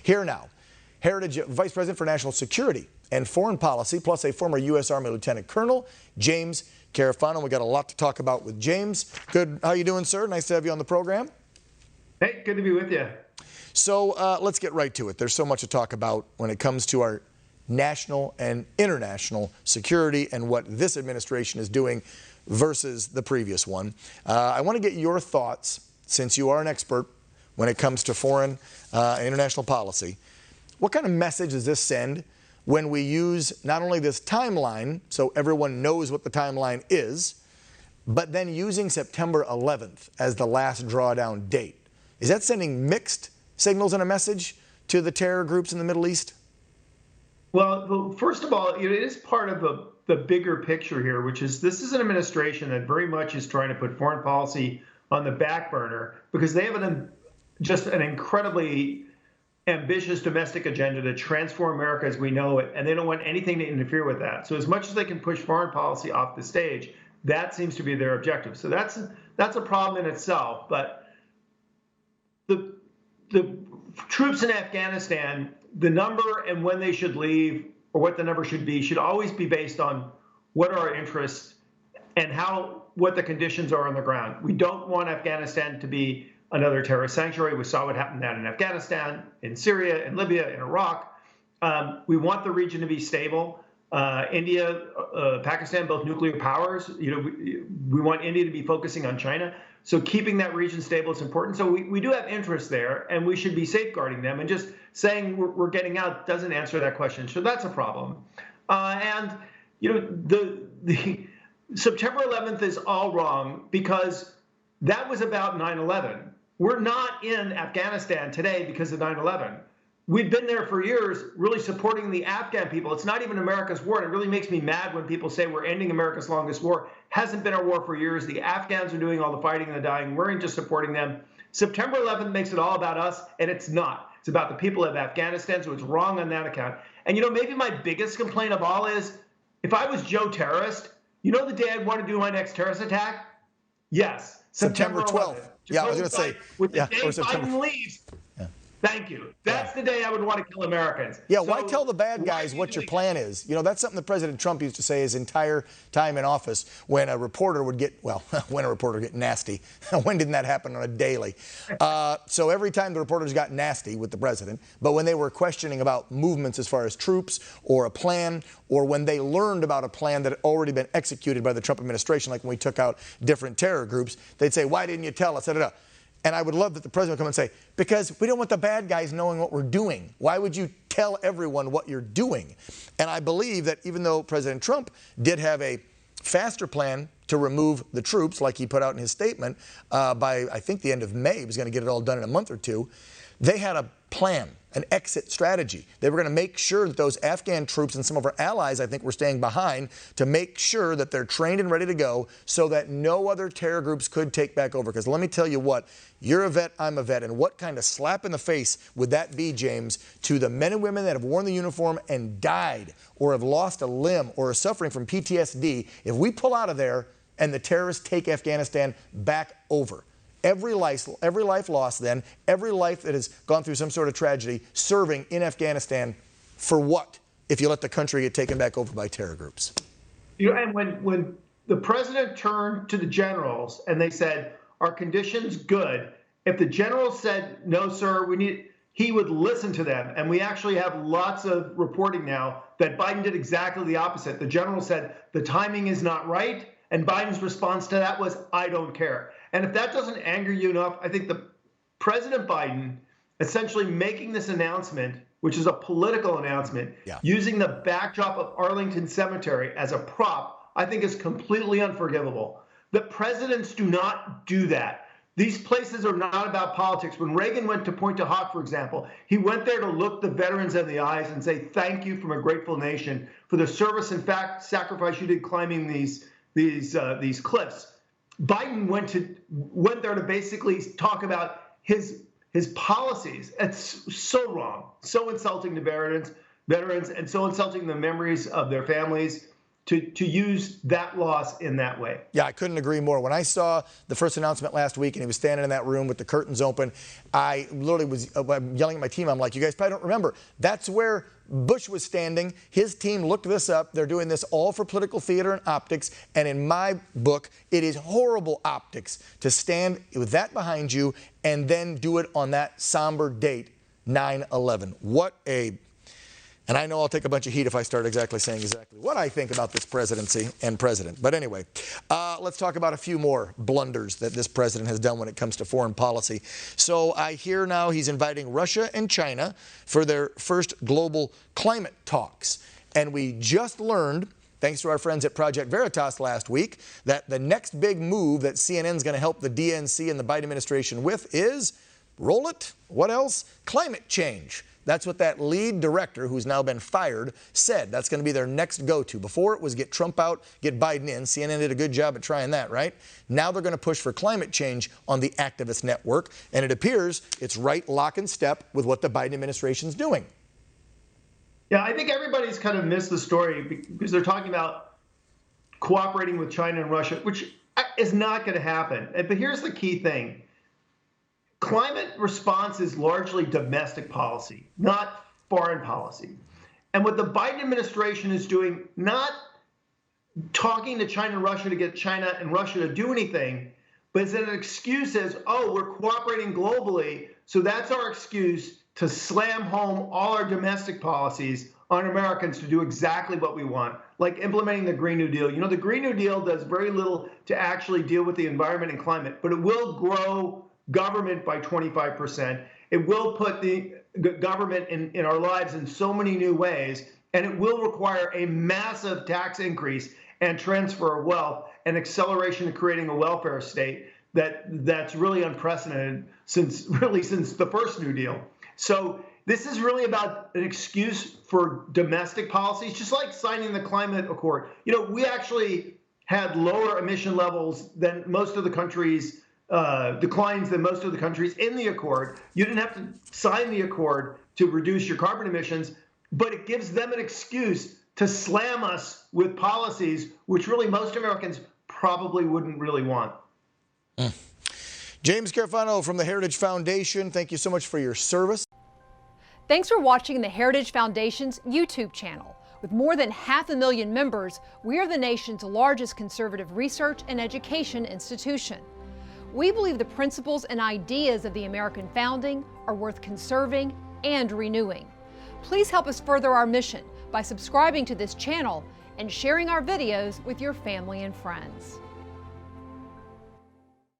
Here now, Heritage Vice President for National Security and Foreign Policy, plus a former U.S. Army Lieutenant Colonel, James Carafano. We got a lot to talk about with James. Good. How you doing, sir? Nice to have you on the program. Hey, good to be with you. So let's get right to it. There's so much to talk about when it comes to our national and international security and what this administration is doing versus the previous one. I want to get your thoughts, since you are an expert when it comes to foreign and international policy. What kind of message does this send when we use not only this timeline, so everyone knows what the timeline is, but then using September 11th as the last drawdown date? Is that sending mixed signals and a message to the terror groups in the Middle East? Well, first of all, it is part of the bigger picture here, which is this is an administration that very much is trying to put foreign policy on the back burner because they have just an incredibly ambitious domestic agenda to transform America as we know it, and they don't want anything to interfere with that. So as much as they can push foreign policy off the stage, that seems to be their objective. So that's a problem in itself. But the troops in Afghanistan, the number and when they should leave, or what the number should be, should always be based on what are our interests and what the conditions are on the ground. We don't want Afghanistan to be another terrorist sanctuary. We saw what happened in Afghanistan, in Syria, in Libya, in Iraq. We want the region to be stable. India, Pakistan, both nuclear powers. We want India to be focusing on China. So keeping that region stable is important. So we do have interests there, and we should be safeguarding them. And just saying we're getting out doesn't answer that question. So that's a problem. And the September 11th is all wrong because that was about 9/11. We're not in Afghanistan today because of 9/11. We've been there for years, really supporting the Afghan people. It's not even America's war. And it really makes me mad when people say we're ending America's longest war. Hasn't been our war for years. The Afghans are doing all the fighting and the dying. We're just supporting them. September 11th makes it all about us, and it's not. It's about the people of Afghanistan, so it's wrong on that account. And maybe my biggest complaint of all is, if I was Joe Terrorist, the day I'd want to do my next terrorist attack? Yes, September 12th. Yeah, I was going to say. With the day Biden leaves. Thank you. That's the day I would want to kill Americans. Yeah, why tell the bad guys what your plan is? That's something that President Trump used to say his entire time in office when a reporter would get, nasty. When didn't that happen on a daily? So every time the reporters got nasty with the president, but when they were questioning about movements as far as troops or a plan, or when they learned about a plan that had already been executed by the Trump administration, like when we took out different terror groups, they'd say, why didn't you tell us? And I would love that the president would come and say, because we don't want the bad guys knowing what we're doing. Why would you tell everyone what you're doing? And I believe that even though President Trump did have a faster plan to remove the troops, like he put out in his statement, by, I think, the end of May, he was going to get it all done in a month or two, they had a plan, an exit strategy. They were going to make sure that those Afghan troops and some of our allies, I think, were staying behind to make sure that they're trained and ready to go so that no other terror groups could take back over. Because let me tell you what, you're a vet, I'm a vet, and what kind of slap in the face would that be, James, to the men and women that have worn the uniform and died or have lost a limb or are suffering from PTSD if we pull out of there and the terrorists take Afghanistan back over? Every life lost then, every life that has gone through some sort of tragedy serving in Afghanistan, for what if you let the country get taken back over by terror groups? And when the president turned to the generals and they said, are conditions good? If the generals said, no, sir, he would listen to them. And we actually have lots of reporting now that Biden did exactly the opposite. The general said, the timing is not right. And Biden's response to that was, I don't care. And if that doesn't anger you enough, I think the President Biden essentially making this announcement, which is a political announcement, using the backdrop of Arlington Cemetery as a prop, I think is completely unforgivable. The presidents do not do that. These places are not about politics. When Reagan went to Pointe du Hoc, for example, he went there to look the veterans in the eyes and say, thank you from a grateful nation for the service and sacrifice you did climbing these cliffs. Biden went there to basically talk about his policies. It's so wrong, so insulting to veterans, and so insulting the memories of their families. to use that loss in that way. Yeah, I couldn't agree more. When I saw the first announcement last week and he was standing in that room with the curtains open, I literally was yelling at my team. I'm like, you guys probably don't remember. That's where Bush was standing. His team looked this up. They're doing this all for political theater and optics. And in my book, it is horrible optics to stand with that behind you and then do it on that somber date, 9/11. What a... And I know I'll take a bunch of heat if I start saying exactly what I think about this presidency and president. But anyway, let's talk about a few more blunders that this president has done when it comes to foreign policy. So I hear now he's inviting Russia and China for their first global climate talks. And we just learned, thanks to our friends at Project Veritas last week, that the next big move that CNN's going to help the DNC and the Biden administration with is, roll it, what else? Climate change. That's what that lead director, who's now been fired, said. That's going to be their next go-to. Before it was get Trump out, get Biden in. CNN did a good job at trying that, right? Now they're going to push for climate change on the activist network, and it appears it's right lock and step with what the Biden administration's doing. Yeah, I think everybody's kind of missed the story because they're talking about cooperating with China and Russia, which is not going to happen. But here's the key thing. Climate response is largely domestic policy, not foreign policy. And what the Biden administration is doing, not talking to China and Russia to get China and Russia to do anything, but is an excuse as, oh, we're cooperating globally, so that's our excuse to slam home all our domestic policies on Americans to do exactly what we want, like implementing the Green New Deal. You know, the Green New Deal does very little to actually deal with the environment and climate, but it will grow government by 25%. It will put the government in our lives in so many new ways, and it will require a massive tax increase and transfer of wealth and acceleration of creating a welfare state that's really unprecedented since the first New Deal. So this is really about an excuse for domestic policies, just like signing the climate accord. You know, we actually had lower emission levels than most of the countries, declines than most of the countries in the accord. You didn't have to sign the accord to reduce your carbon emissions, but it gives them an excuse to slam us with policies which really most Americans probably wouldn't really want. James Carafano from the Heritage Foundation, thank you so much for your service. Thanks for watching the Heritage Foundation's YouTube channel. With more than 500,000 members, we are the nation's largest conservative research and education institution. We believe the principles and ideas of the American founding are worth conserving and renewing. Please help us further our mission by subscribing to this channel and sharing our videos with your family and friends.